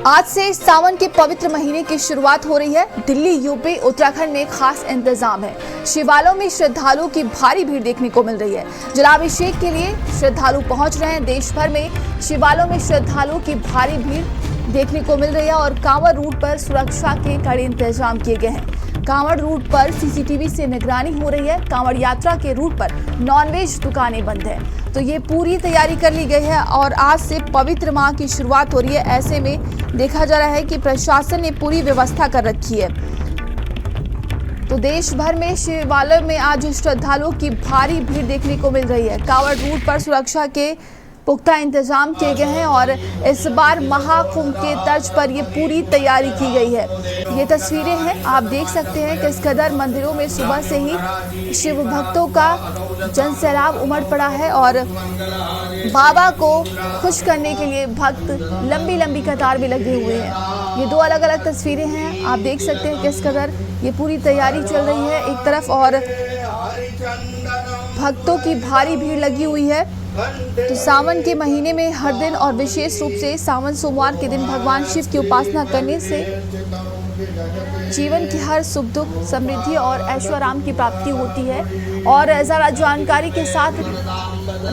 आज से सावन के पवित्र महीने की शुरुआत हो रही है। दिल्ली, यूपी, उत्तराखंड में खास इंतजाम है। शिवालयों में श्रद्धालुओं की भारी भीड़ देखने को मिल रही है। जलाभिषेक के लिए श्रद्धालु पहुंच रहे हैं। देश भर में शिवालयों में श्रद्धालुओं की भारी भीड़ देखने को मिल रही है और कांवड़ रूट पर सुरक्षा के कड़े इंतजाम किए गए हैं। कांवड़ रूट पर सीसीटीवी से निगरानी हो रही है। कांवड़ यात्रा के रूट पर नॉनवेज दुकानें बंद है, तो ये पूरी तैयारी कर ली गई है और आज से पवित्र माह की शुरुआत हो रही है। ऐसे में देखा जा रहा है कि प्रशासन ने पूरी व्यवस्था कर रखी है। तो देश भर में शिवालय में आज श्रद्धालुओं की भारी भीड़ देखने को मिल रही है। कांवड़ रूट पर सुरक्षा के पुख्ता इंतजाम किए गए हैं और इस बार महाकुंभ के तर्ज पर ये पूरी तैयारी की गई है। ये तस्वीरें हैं, आप देख सकते हैं किस कदर मंदिरों में सुबह से ही शिव भक्तों का जनसैलाब उमड़ पड़ा है और बाबा को खुश करने के लिए भक्त लंबी लंबी कतार में लगे हुए हैं। ये दो अलग अलग तस्वीरें हैं, आप देख सकते हैं किस कदर ये पूरी तैयारी चल रही है एक तरफ और भक्तों की भारी भीड़ लगी हुई है। तो सावन के महीने में हर दिन और विशेष रूप से सावन सोमवार के दिन भगवान शिव की उपासना करने से जीवन की हर सुख दुख, समृद्धि और ऐश्वर्य की प्राप्ति होती है। और ज़रा जानकारी के साथ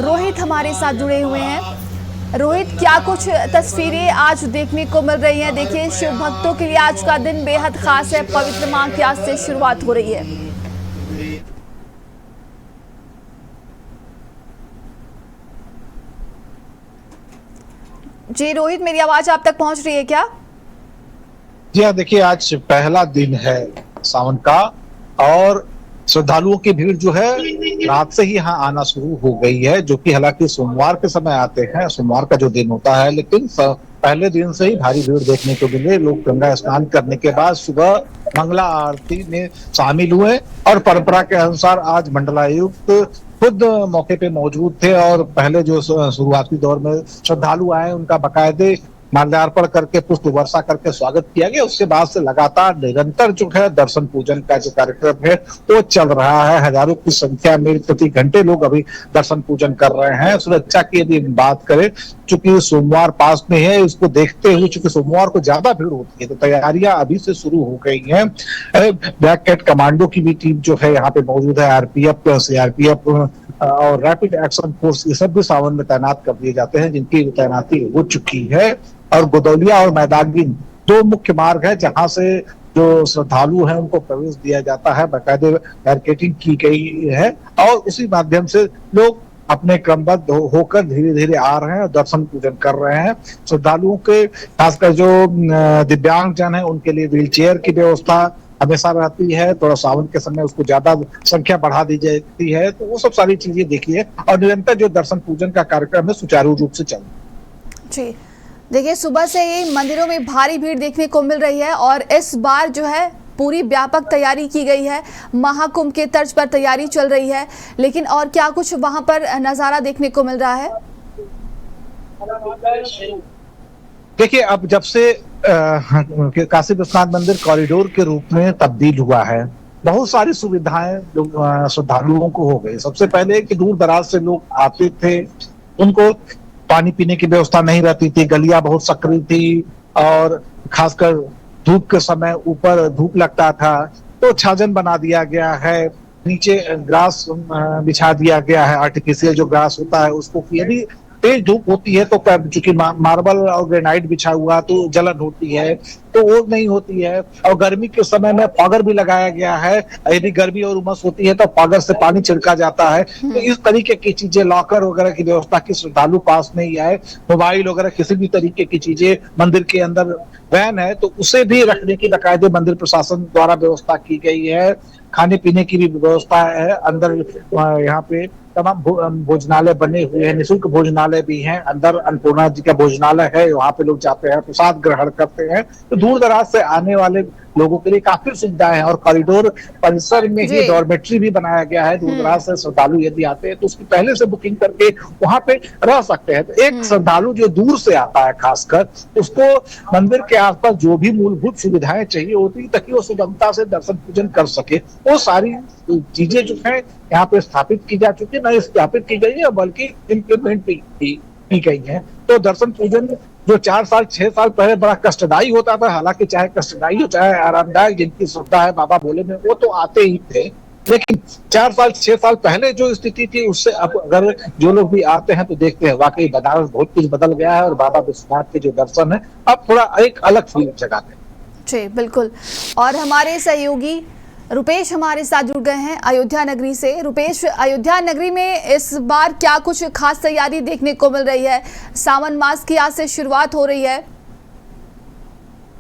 रोहित हमारे साथ जुड़े हुए हैं। रोहित, क्या कुछ तस्वीरें आज देखने को मिल रही हैं? देखिए, शिव भक्तों के लिए आज का दिन बेहद खास है। पवित्र माह की आज से शुरुआत हो रही है। जी रोहित, मेरी आवाज आप तक पहुंच रही है क्या? जी हाँ, देखिए आज पहला दिन है सावन का और श्रद्धालुओं की भीड़ जो है रात से ही यहाँ आना शुरू हो गई है, जो कि हालांकि सोमवार के समय आते हैं, सोमवार का जो दिन होता है, लेकिन पहले दिन से ही भारी भीड़ देखने को मिले। लोग गंगा स्नान करने के बाद सुबह मंगला आरती में शामिल हुए और परंपरा के अनुसार आज मंडलायुक्त खुद मौके पे मौजूद थे और पहले जो शुरुआती दौर में श्रद्धालु आए उनका बाकायदे माल्यार्पण करके पुष्प वर्षा करके स्वागत किया गया। उसके बाद से लगातार निरंतर जो है दर्शन पूजन का जो कार्यक्रम है वो चल रहा है। हजारों की संख्या में प्रति घंटे लोग अभी दर्शन पूजन कर रहे हैं। सुरक्षा की यदि बात करें, चूंकि सोमवार पास में है, इसको देखते हुए चूंकि सोमवार को ज्यादा भीड़ होती है तो तैयारियां अभी से शुरू हो गई हैं। ब्लैक कैट कमांडो की भी टीम जो है यहाँ पे मौजूद है। आरपीएफ, सीआरपीएफ और रैपिड एक्शन फोर्स, ये सब भी सावन में तैनात कर दिए जाते हैं, जिनकी तैनाती हो चुकी है। और गोदौलिया और मैदागिन दो मुख्य मार्ग है जहां से जो श्रद्धालु हैं उनको प्रवेश दिया जाता है। बाकायदे बैरिकेडिंग की गई है और उसी माध्यम से लोग अपने क्रमबद्ध होकर धीरे धीरे आ रहे हैं और दर्शन पूजन कर रहे हैं। श्रद्धालुओं के खासकर जो दिव्यांग जन है उनके लिए व्हील चेयर की व्यवस्था हमेशा रहती है। थोड़ा सावन के समय उसको ज्यादा संख्या बढ़ा दी जाती है, तो वो सब सारी चीजें देखिए और निरंतर जो दर्शन पूजन का कार्यक्रम है सुचारू रूप से चल जी। देखिए, सुबह से ही मंदिरों में भारी भीड़ देखने को मिल रही है और इस बार जो है पूरी व्यापक तैयारी की गई है। महाकुंभ के तर्ज पर तैयारी चल रही है, लेकिन और क्या कुछ वहां पर नजारा देखने को मिल रहा है? देखिए, अब जब से काशी विश्वनाथ मंदिर कॉरिडोर के रूप में तब्दील हुआ है, बहुत सारी सुविधाएं श्रद्धालुओं को हो गई। सबसे पहले कि दूर दराज से लोग आते थे, उनको पानी पीने की व्यवस्था नहीं रहती थी, गलियां बहुत सकरी थी और खासकर धूप के समय ऊपर धूप लगता था, तो छाजन बना दिया गया है। नीचे ग्रास बिछा दिया गया है, आर्टिफिशियल जो ग्रास होता है उसको। यदि तेज धूप होती है तो चूंकि मार्बल और ग्रेनाइट बिछा हुआ तो जलन होती है, तो वो नहीं होती है। और गर्मी के समय में फॉगर भी लगाया गया है, यदि गर्मी और उमस होती है तो फॉगर से पानी छिड़का जाता है। तो इस तरीके की चीजें, लॉकर वगैरह की व्यवस्था की श्रद्धालु पास नहीं आए। मोबाइल वगैरह किसी भी तरीके की चीजें मंदिर के अंदर वैन है तो उसे भी रखने की बाकायदे मंदिर प्रशासन द्वारा व्यवस्था की गई है। खाने पीने की भी व्यवस्था है अंदर। यहाँ पे तमाम भोजनालय बने हुए हैं, निःशुल्क भोजनालय भी हैं। अंदर अन्नपूर्णा जी का भोजनालय है, वहां पे लोग जाते हैं, प्रसाद ग्रहण करते हैं। तो दूर दराज से आने वाले लोगों के लिए काफी सुविधाएं हैं और कॉरिडोर परिसर में ही डॉर्मेट्री भी बनाया गया है। दूर दराज से श्रद्धालु यदि आते हैं तो उसकी पहले से बुकिंग करके वहां पे रह सकते हैं। तो एक श्रद्धालु जो दूर से आता है खासकर, उसको मंदिर के आसपास जो भी मूलभूत सुविधाएं चाहिए होती है ताकि वो सुगमता से दर्शन पूजन कर सके, वो सारी चीजें जो है यहाँ पे स्थापित की जा चुकी है। न स्थापित की गई है बल्कि इम्प्लीमेंट भी की गई है। तो दर्शन पूजन जो 4 साल 6 साल पहले बड़ा कष्टदायी होता था, हालांकि चाहे कष्टदायी हो चाहे आरामदायक, जिनकी श्रद्धा है बाबा भोले में वो तो आते ही थे, लेकिन 4 साल 6 साल पहले जो स्थिति थी उससे अब अगर जो लोग भी आते हैं तो देखते हैं वाकई बनारस बहुत कुछ बदल गया है और बाबा विश्वनाथ के जो दर्शन है अब थोड़ा एक अलग फील जगाते हैं। जी बिल्कुल। और हमारे सहयोगी रुपेश हमारे साथ जुड़ गए हैं अयोध्या नगरी से। रुपेश, अयोध्या नगरी में इस बार क्या कुछ खास तैयारी देखने को मिल रही है? सावन मास की आज से शुरुआत हो रही है।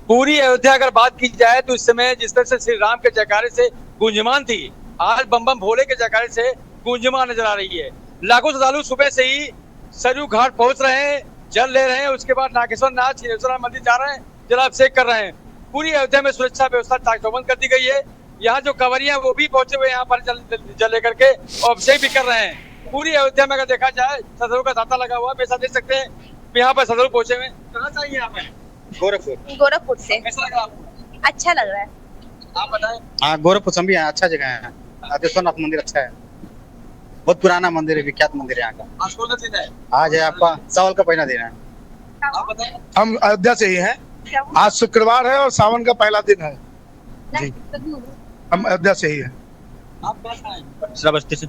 पूरी अयोध्या अगर बात की जाए तो इस समय जिस तरह से श्री राम के जयकारे से गूंजमान थी, आज बम बम भोले के जयकारे से गूंजमान नजर आ रही है। लाखों श्रद्धालु सुबह से ही सरयू घाट पहुंच रहे हैं, जल ले रहे हैं, उसके बाद नागेश्वर नाथ छिनेश्वर मंदिर जा रहे हैं, जलाभिषेक कर रहे हैं। पूरी अयोध्या में सुरक्षा व्यवस्था चाक चौबंद कर दी गई है। यहाँ जो कंवरियां वो भी पहुंचे हुए यहाँ पर जल लेकर के और अभिषेक भी कर रहे हैं। पूरी अयोध्या में अगर देखा जाए श्रद्धालुओं का तांता लगा हुआ है। ऐसा देख सकते हैं यहाँ पर श्रद्धालु पहुंचे हुए। कहाँ से यहाँ पे? गोरखपुर से। कैसा लग रहा है आपको? अच्छा लग रहा है। आप बताएं। हाँ, गोरखपुर से हम भी आए, अच्छा जगह है। नागेश्वरनाथ मंदिर अच्छा है, बहुत पुराना मंदिर है, विख्यात मंदिर है यहाँ का। आज कौन सा दिन है? आज है आपका सावन का पहला दिन है। आप बताएं। हम अयोध्या से ही हैं। आज शुक्रवार है और सावन का पहला दिन है जी। हम अयोध्या से ही हैं। आप कहाँ से आए? श्रावस्ती से।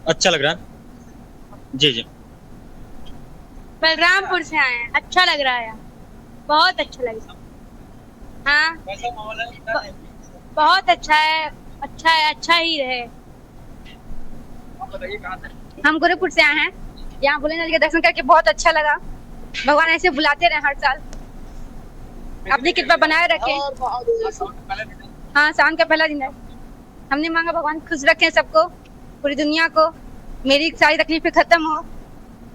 अच्छा लग रहा है जी जी। बलरामपुर से आए हैं, अच्छा लग रहा है, बहुत अच्छा लग रहा है। हाँ, कैसा माहौल है? बहुत अच्छा है, अच्छा ही रहे। आप बताइए कहाँ से? हम गोरखपुर से आए हैं, यहाँ भोलेनाथ के दर्शन करके बहुत अच्छा लगा। भगवान ऐसे बुलाते रहे हर साल, अपनी कृपा बनाए रखे। हाँ, सावन का पहला दिन है। हमने मांगा भगवान खुश रखे सबको, पूरी दुनिया को, मेरी सारी तकलीफें खत्म हो,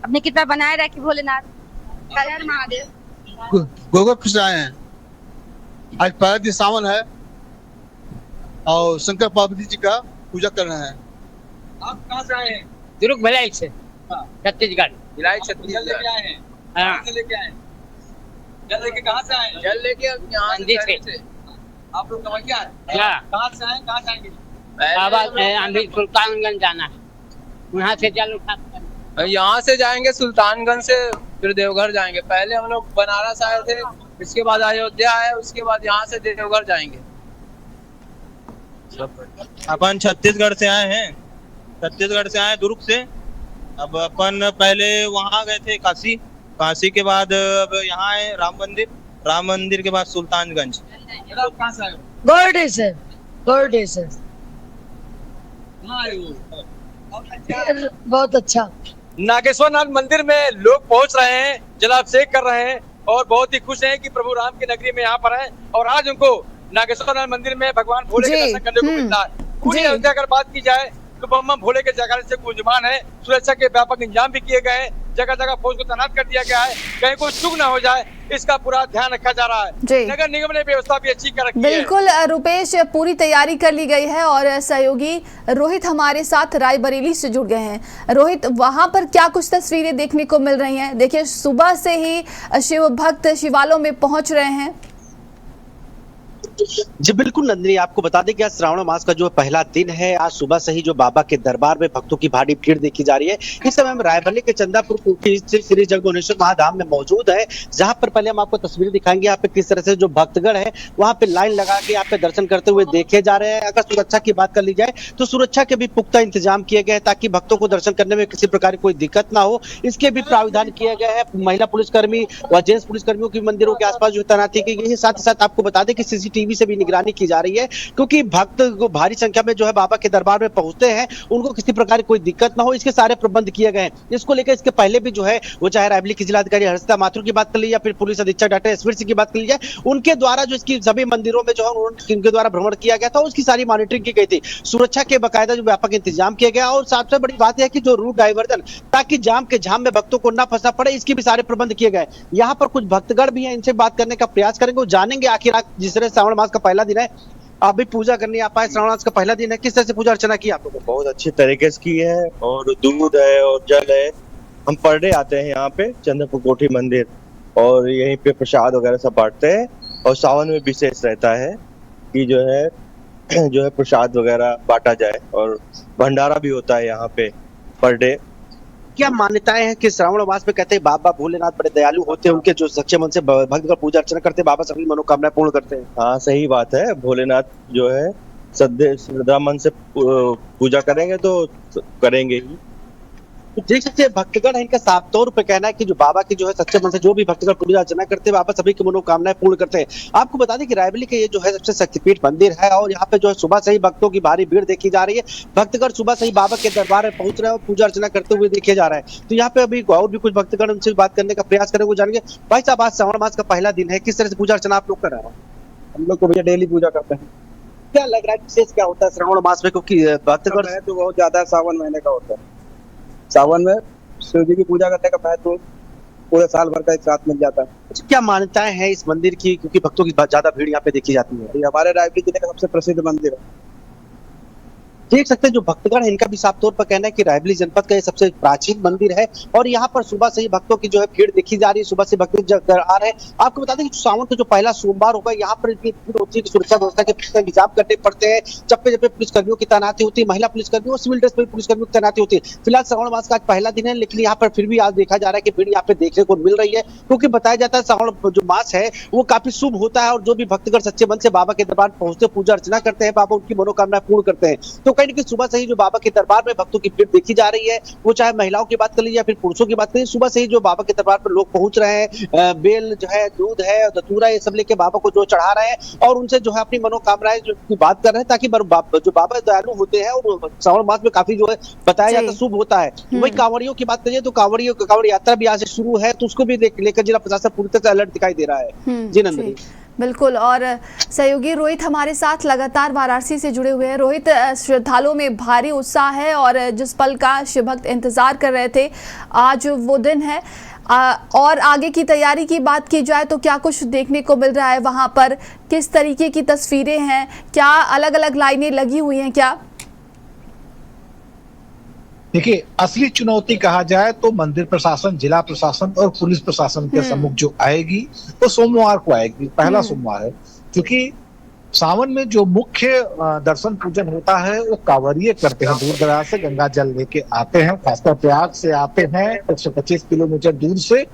अपनी कृपा बनाए रखे भोलेनाथ। हर हर महादेव। गोरखपुर से आए हैं। आज पहला दिन सावन है और शंकर पार्वती जी का पूजा कर रहे हैं। आप कहाँ से आए हैं? दुर्ग भिलाई से, हाँ। छत्तीसगढ़। भिलाई छत्तीसगढ़ लेके आए हैं। हाँ। कहाँ से लेके आए हैं? जल लेके कहाँ से आए हैं? जल लेके यहाँ से। आप लोग कमैया हैं? हाँ। कहाँ से आए? कहाँ जाएंगे? बाबा अभी सुल्तानगंज जाना है, वहाँ से जल उठा यहाँ से जाएंगे सुल्तानगंज से, फिर देवघर जाएंगे। पहले हम लोग बनारस आए थे, इसके बाद अयोध्या आए, उसके बाद यहाँ से देवघर जाएंगे। अपन छत्तीसगढ़ से आए हैं, छत्तीसगढ़ से आए दुर्ग से। अब अपन पहले वहाँ गए थे काशी, काशी के बाद अब यहाँ आए राम मंदिर के बाद सुल्तानगंज। आप कहाँ से आए हो? गोरडे से। कहाँ आए हो? बहुत अच्छा। नागेश्वर नाथ मंदिर में लोग पहुंच रहे हैं, जलाभिषेक कर रहे हैं और बहुत ही खुश हैं कि प्रभु राम की नगरी में यहाँ पर हैं और आज उनको नागेश्वर नाथ मंदिर में भगवान भोले के दर्शन करने को मिलता है। पूरी अयोध्या अगर बात की जाए तो बम बम भोले के जयकारे से गूंजमान है। सुरक्षा के व्यापक इंतजाम भी किए गए हैं, जगह जगह फौज को तैनात कर दिया गया है, कहीं कोई चूक ना हो जाए इसका पूरा ध्यान रखा जा रहा है। नगर निगम ने व्यवस्था भी अच्छी कर रखी है। बिल्कुल रुपेश, पूरी तैयारी कर ली गई है और सहयोगी रोहित हमारे साथ रायबरेली से जुड़ गए हैं। रोहित, वहां पर क्या कुछ तस्वीरें देखने को मिल रही हैं? देखिए, सुबह से ही शिव भक्त शिवालयों में पहुंच रहे हैं। जी बिल्कुल नंदिनी, आपको बता दें कि आज श्रावण मास का जो पहला दिन है, आज सुबह से ही जो बाबा के दरबार में भक्तों की भारी भीड़ देखी जा रही है। इस समय हम रायबरेली के चंदापुर कोठी स्थित श्री जगदम्बेश्वर महाधाम में मौजूद है, जहां पर पहले हम आपको तस्वीर दिखाएंगे यहाँ पे किस तरह से जो भक्तगण है वहां पे लाइन लगा के यहाँ पे दर्शन करते हुए देखे जा रहे हैं। अगर सुरक्षा की बात कर ली जाए तो सुरक्षा के भी पुख्ता इंतजाम किए गए हैं ताकि भक्तों को दर्शन करने में किसी प्रकार की कोई दिक्कत ना हो, इसके भी प्राविधान किया गया है। महिला पुलिसकर्मी व जेंट्स पुलिसकर्मियों की मंदिरों के आसपास जो तैनाती की गई है। साथ ही साथ आपको बता दें कि सीसीटीवी से भी निगरानी की जा रही है, क्योंकि भक्त को भारी संख्या में जो है बाबा के दरबार में पहुंचते हैं, उनको किसी प्रकार की कोई दिक्कत ना हो, इसके सारे प्रबंध किए गए हैं। इसको लेकर इसके पहले भी जो है वो चाहे रायबरेली की जिलाधिकारी हर्षिता माथुर की बात कर ली या फिर पुलिस अधीक्षक डॉक्टर एसवीर सिंह की बात कर ली जाए, उनके द्वारा जो इसकी सभी मंदिरों में जो है उनके द्वारा भ्रमण किया गया था, उसकी सारी मॉनिटरिंग की गई थी। सुरक्षा के बाकायदा जो व्यापक इंतजाम किया गया और सबसे बड़ी बात यह है कि जो रूट डाइवर्जन, ताकि जाम के झाम में भक्तों को ना फंसना पड़े, इसके भी सारे प्रबंध किए गए। यहाँ पर कुछ भक्तगण भी हैं, इनसे बात करने का प्रयास करेंगे, वो जानेंगे आखिर जिस तरह श्रावण मास का पहला दिन है, आप भी पूजा करने आप आए, श्रावण मास का पहला दिन है, किस तरह से पूजा अर्चना की आप लोगों ने? बहुत अच्छी तरीके से की है और दूध है और जल है। हम पर डे आते हैं यहाँ पे चंद्रपुर कोठी मंदिर और यहीं पे प्रसाद वगैरह सब बांटते हैं। और सावन में विशेष रहता है कि जो है प्रसाद वगैरह बांटा जाए और भंडारा भी होता है यहाँ पे पर डे। क्या मान्यताएं हैं कि श्रावण मास में कहते हैं बाबा भोलेनाथ बड़े दयालु होते हैं, उनके जो सच्चे मन से भक्तगण पूजा अर्चना करते हैं बाबा सभी मनोकामनाएं पूर्ण करते हैं। हाँ सही बात है, भोलेनाथ जो है श्रद्धा मन से पूजा करेंगे तो करेंगे ही। तो देख सकते हैं भक्तगण है, इनका साफ तौर पर कहना है कि जो बाबा की जो है सच्चे मन से जो भी भक्तगण पूजा अर्चना करते हैं बाबा सभी की मनोकामनाएं पूर्ण करते हैं। आपको बता दें कि रायबरेली के ये जो है सबसे शक्तिपीठ मंदिर है और यहाँ पे जो है सुबह से ही भक्तों की भारी भीड़ देखी जा रही है। भक्तगण सुबह से ही बाबा के दरबार में पहुंच रहे हैं और पूजा अर्चना करते हुए देखे जा रहे हैं। तो यहाँ पे अभी और भी कुछ भक्तगण उनसे बात करने का प्रयास करेंगे, जानेंगे। भाई साहब, आज श्रावण मास का पहला दिन है, किस तरह से पूजा अर्चना आप लोग कर रहे हैं? हम लोग तो भैया डेली पूजा करते हैं। क्या लग रहा है विशेष क्या होता है श्रावण मास में, क्योंकि भक्तगण तो बहुत ज्यादा सावन महीने का होता है। सावन में शिव जी की पूजा करने का महत्व पूरे साल भर का एक साथ मिल जाता है। क्या मान्यताएं हैं इस मंदिर की, क्योंकि भक्तों की ज्यादा भीड़ यहाँ पे देखी जाती है? ये हमारे रायबरेली जिले का सबसे प्रसिद्ध मंदिर है। देख सकते हैं जो भक्तगण है इनका भी साफ तौर पर कहना है कि रायबरेली जनपद का ये सबसे प्राचीन मंदिर है और यहाँ पर सुबह से ही भक्तों की जो है भीड़ देखी जा रही है। सुबह से भक्त आ रहे हैं। आपको बता दें कि सावन का जो पहला सोमवार होगा यहाँ पर इतनी भीड़ होती है कि सुरक्षा व्यवस्था के इंतजाम करने पड़ते हैं। चप्पे चप्पे पुलिसकर्मियों की तैनाती होती है, महिला पुलिसकर्मियों और सिविल ड्रेस में पुलिसकर्मियों की तैनाती होती है। फिलहाल श्रावण मास का आज पहला दिन है, लेकिन यहाँ पर फिर भी आज देखा जा रहा है कि भीड़ यहाँ पे देखने को मिल रही है, क्योंकि बताया जाता है श्रावण जो मास है वो काफी शुभ होता है और जो भी भक्तगण सच्चे मन से बाबा के दरबार पहुंचते पूजा अर्चना करते हैं, बाबा उनकी मनोकामना पूर्ण करते हैं। तो कहीं ना कहीं सुबह से ही जो बाबा के दरबार में भक्तों की भीड़ देखी जा रही है, वो चाहे महिलाओं की बात कर लीजिए या फिर पुरुषों की बात करिए, सुबह से ही जो बाबा के दरबार पर लोग पहुंच रहे हैं, बेल जो है, दूध है, धतूरा ये सब लेके बाबा को जो चढ़ा रहे हैं और उनसे जो है अपनी मनोकामनाएं जो की बात कर रहे हैं, ताकि जो बाबा दयालु होते हैं और श्रावण मास में काफी जो है बताया जाता है शुभ होता है। वही कांवड़ियों की बात करिए तो कांवड़ यात्रा भी आज से शुरू है, तो उसको भी लेकर जिला प्रशासन पूरी तरह से अलर्ट दिखाई दे रहा है। जी नंदनी। बिल्कुल, और सहयोगी रोहित हमारे साथ लगातार वाराणसी से जुड़े हुए हैं। रोहित, श्रद्धालुओं में भारी उत्साह है और जिस पल का शिव भक्त इंतजार कर रहे थे आज वो दिन है। और आगे की तैयारी की बात की जाए तो क्या कुछ देखने को मिल रहा है वहां पर, किस तरीके की तस्वीरें हैं, क्या अलग अलग लाइनें लगी हुई हैं क्या? देखिए, असली चुनौती कहा जाए तो मंदिर प्रशासन, जिला प्रशासन और पुलिस प्रशासन के सम्मुख जो आएगी वो सोमवार को आएगी, पहला सोमवार है। क्योंकि सावन में जो मुख्य दर्शन पूजन होता है वो कांवड़िए करते हैं, दूर दराज से गंगा जल लेके आते हैं, खासकर प्रयाग से आते हैं 125 किलोमीटर दूर से।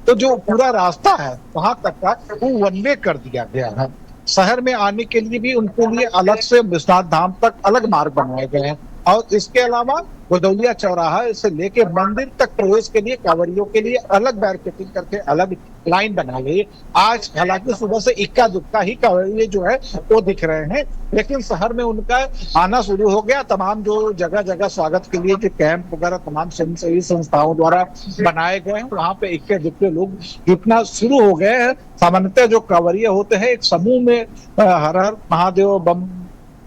तो जो पूरा रास्ता है वहां तक का वो वन वे कर दिया गया है। शहर में आने के लिए भी उनके लिए अलग से विश्वनाथ धाम तक अलग मार्ग बनाए गए हैं और इसके अलावा गोदौलिया चौराहा से लेके मंदिर तक प्रवेश के लिए कांवड़ियों के लिए अलग बैरिकेडिंग करके अलग लाइन बना गई। आज हालांकि सुबह से इक्का दुक्का ही कांवड़िये जो है वो दिख रहे हैं, लेकिन शहर में उनका आना शुरू हो गया। तमाम जो जगह जगह स्वागत के लिए जो कैंप वगैरह तमाम स्वयंसेवी संस्थाओं द्वारा बनाए गए हैं, वहां पे इक्के दुक्के लोग जुटना शुरू हो गए हैं। सामान्यतः जो कांवड़िये होते हैं एक समूह में हर हर महादेव बम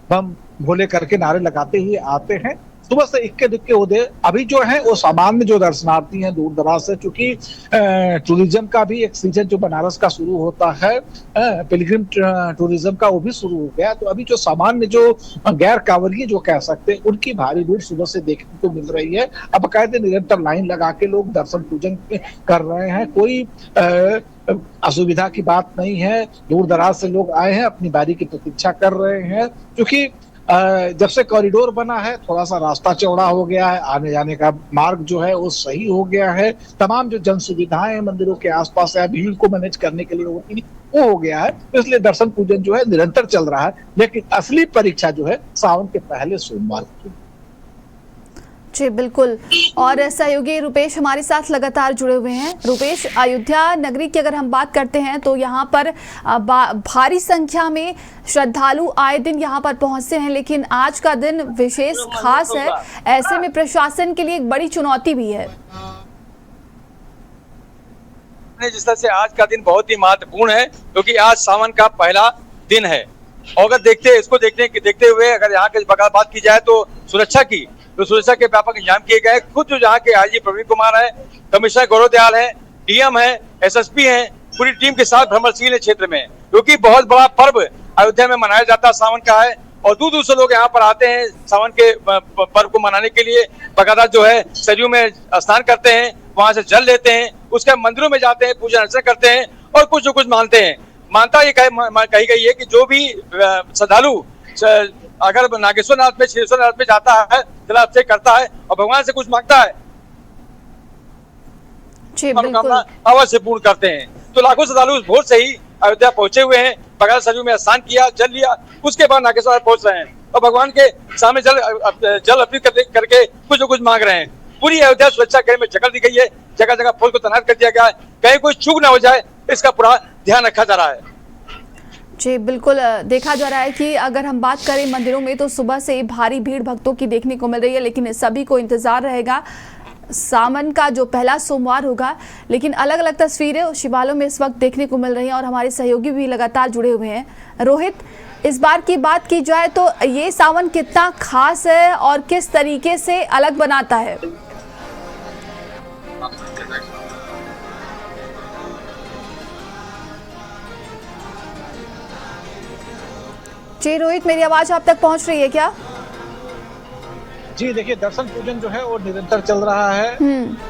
बम भोले करके नारे लगाते ही आते हैं। सुबह से इक्के दुक्के होते। अभी जो है वो सामान्य जो दर्शनार्थी हैं दूर दराज से, चूंकि टूरिज्म का भी एक सीजन जो बनारस का शुरू होता है, पिलग्रिम टूरिज्म का, वो भी शुरू हो गया। तो अभी जो सामान्य जो गैर कांवड़िये जो कह सकते हैं उनकी भारी भीड़ सुबह से देखने को मिल रही है। अब बाकायदे निरंतर लाइन लगा के लोग दर्शन पूजन कर रहे हैं, कोई असुविधा की बात नहीं है। दूर दराज से लोग आए हैं, अपनी बारी की प्रतीक्षा कर रहे हैं। क्योंकि जब से कॉरिडोर बना है थोड़ा सा रास्ता चौड़ा हो गया है, आने जाने का मार्ग जो है वो सही हो गया है। तमाम जो जन सुविधाएं मंदिरों के आसपास है, भीड़ को मैनेज करने के लिए होती वो हो गया है, इसलिए दर्शन पूजन जो है निरंतर चल रहा है। लेकिन असली परीक्षा जो है सावन के पहले सोमवार की। जी बिल्कुल, और सहयोगी रुपेश हमारे साथ लगातार जुड़े हुए हैं। रुपेश, अयोध्या नगरी की अगर हम बात करते हैं तो यहाँ पर भारी संख्या में श्रद्धालु आए दिन यहाँ पर पहुँचते हैं, लेकिन आज का दिन विशेष खास है। ऐसे में प्रशासन के लिए एक बड़ी चुनौती भी है। जिस तरह से आज का दिन बहुत ही महत्वपूर्ण है, क्योंकि आज सावन का पहला दिन है। और अगर देखते हुए अगर यहाँ की बात की जाए तो सुरक्षा की, तो सुरक्षा के व्यापक इंतजाम किए गए। खुद जो यहाँ के आईजी प्रवीण कुमार है, कमिश्नर गौरव दयाल है, डीएम है, एसएसपी है, पूरी टीम के साथ भ्रमणशील है क्षेत्र में, क्योंकि बहुत बड़ा पर्व अयोध्या में मनाया जाता है, सावन का है। और दूर दूर से लोग यहाँ पर आते हैं सावन के पर्व को मनाने के लिए। बकायदा जो है सरयू में स्नान करते हैं, वहां से जल लेते हैं, उसके मंदिरों में जाते हैं, पूजा अर्चना करते हैं और कुछ जो कुछ मानते हैं। मानता ये कही गई है कि जो भी श्रद्धालु अगर नागेश्वर नाथ में, श्रीश्वर नाथ में जाता है, जलाभिषेक करता है और भगवान से कुछ मांगता है मनोकामना अवश्य पूर्ण करते हैं। तो लाखों श्रद्धालु भोर से ही अयोध्या पहुंचे हुए हैं, बगैर सरयू में स्नान किया, जल लिया, उसके बाद नागेश्वर पहुंच रहे हैं और भगवान के सामने जल अर्पित करके कुछ न कुछ मांग रहे हैं। पूरी अयोध्या सुरक्षा के में जकड़ दी गई है, जगह जगह पुलिस को तैनात कर दिया गया है, कहीं कोई चूक ना हो जाए इसका पूरा ध्यान रखा जा रहा है। जी बिल्कुल, देखा जा रहा है कि अगर हम बात करें मंदिरों में तो सुबह से भारी भीड़ भक्तों की देखने को मिल रही है, लेकिन सभी को इंतजार रहेगा सावन का जो पहला सोमवार होगा। लेकिन अलग अलग तस्वीरें शिवालयों में इस वक्त देखने को मिल रही हैं और हमारे सहयोगी भी लगातार जुड़े हुए हैं। रोहित, इस बार की बात की जाए तो ये सावन कितना खास है और किस तरीके से अलग बनाता है? जी रोहित, मेरी आवाज आप तक पहुंच रही है क्या? जी देखिए, दर्शन पूजन जो है वो निरंतर चल रहा है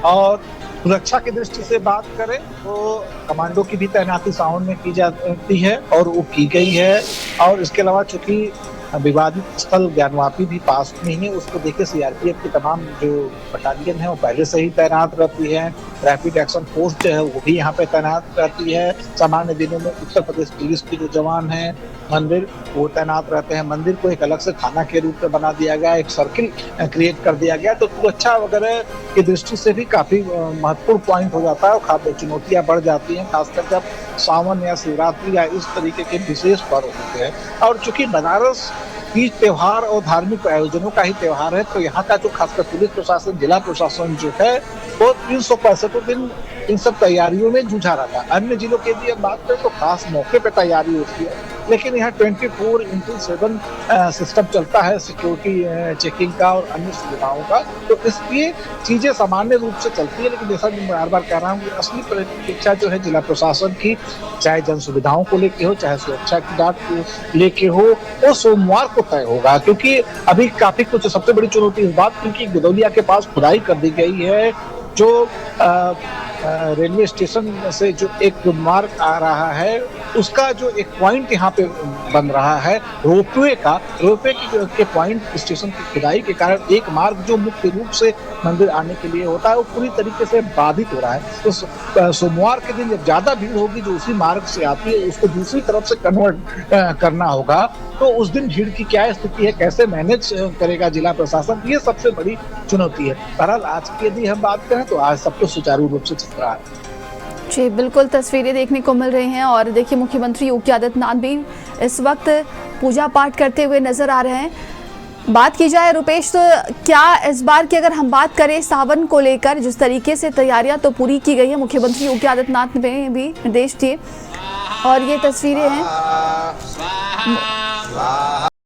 और सुरक्षा की दृष्टि से बात करें तो कमांडो की भी तैनाती सावन में की जाती है और वो की गई है। और इसके अलावा चूंकि विवादित स्थल ज्ञानवापी भी पास में ही है, उसको देखे सीआरपीएफ की तमाम जो बटालियन है वो पहले से ही तैनात रहती है। रैपिड एक्शन फोर्स जो है वो भी यहाँ पे तैनात रहती है। सामान्य दिनों में उत्तर प्रदेश पुलिस के जो जवान हैं मंदिर वो तैनात रहते हैं। मंदिर को एक अलग से थाना के रूप में बना दिया गया, एक सर्किल क्रिएट कर दिया गया, तो सुरक्षा वगैरह की दृष्टि से भी काफी महत्वपूर्ण पॉइंट हो जाता है और काफी चुनौतियां बढ़ जाती हैं, खासकर जब सावन या शिवरात्रि या इस तरीके के विशेष पर्व होते हैं। और चूंकि बनारस तीज त्योहार और धार्मिक आयोजनों का ही त्योहार है, तो यहाँ का जो खासकर पुलिस प्रशासन, जिला प्रशासन जो है वो 365 दिन इन सब तैयारियों में जुझा रहा था। अन्य जिलों के लिए बात करें तो खास मौके पर तैयारी होती है, लेकिन यहाँ 24/7 सिस्टम चलता है सिक्योरिटी चेकिंग का और अन्य सुविधाओं का, तो इसलिए चीजें सामान्य रूप से चलती है। लेकिन जैसा मैं बार बार कह रहा हूँ कि असली प्रतीक्षा जो है जिला प्रशासन की, चाहे जन सुविधाओं को लेके हो, चाहे सुरक्षा की बात को लेके हो, वो सोमवार को तय होगा। क्योंकि अभी काफी कुछ सबसे बड़ी चुनौती इस बात की गिदौलिया के पास खुदाई कर दी गई है, जो रेलवे स्टेशन से जो एक मार्ग आ रहा है उसका जो एक पॉइंट यहाँ पे बन रहा है रोपवे के पॉइंट स्टेशन की खुदाई के कारण एक मार्ग जो मुख्य रूप से मंदिर आने के लिए होता है वो पूरी तरीके से बाधित हो रहा है। तो सोमवार के दिन जब ज्यादा भीड़ होगी जो उसी मार्ग से आती है उसको दूसरी तरफ से कन्वर्ट करना होगा, तो उस दिन भीड़ की क्या स्थिति है, कैसे मैनेज करेगा जिला प्रशासन, ये सबसे बड़ी चुनौती है। बहरहाल आज की यदि हम बात करें तो आज सब कुछ सुचारू रूप से चल रहा है। जी बिल्कुल, तस्वीरें देखने को मिल रही हैं और देखिए मुख्यमंत्री योगी आदित्यनाथ भी इस वक्त पूजा पाठ करते हुए नजर आ रहे हैं। बात की जाए रुपेश, तो क्या इस बार की अगर हम बात करें सावन को लेकर जिस तरीके से तैयारियां तो पूरी की गई है, मुख्यमंत्री योगी आदित्यनाथ ने भी निर्देश दिए और ये तस्वीरें हैं।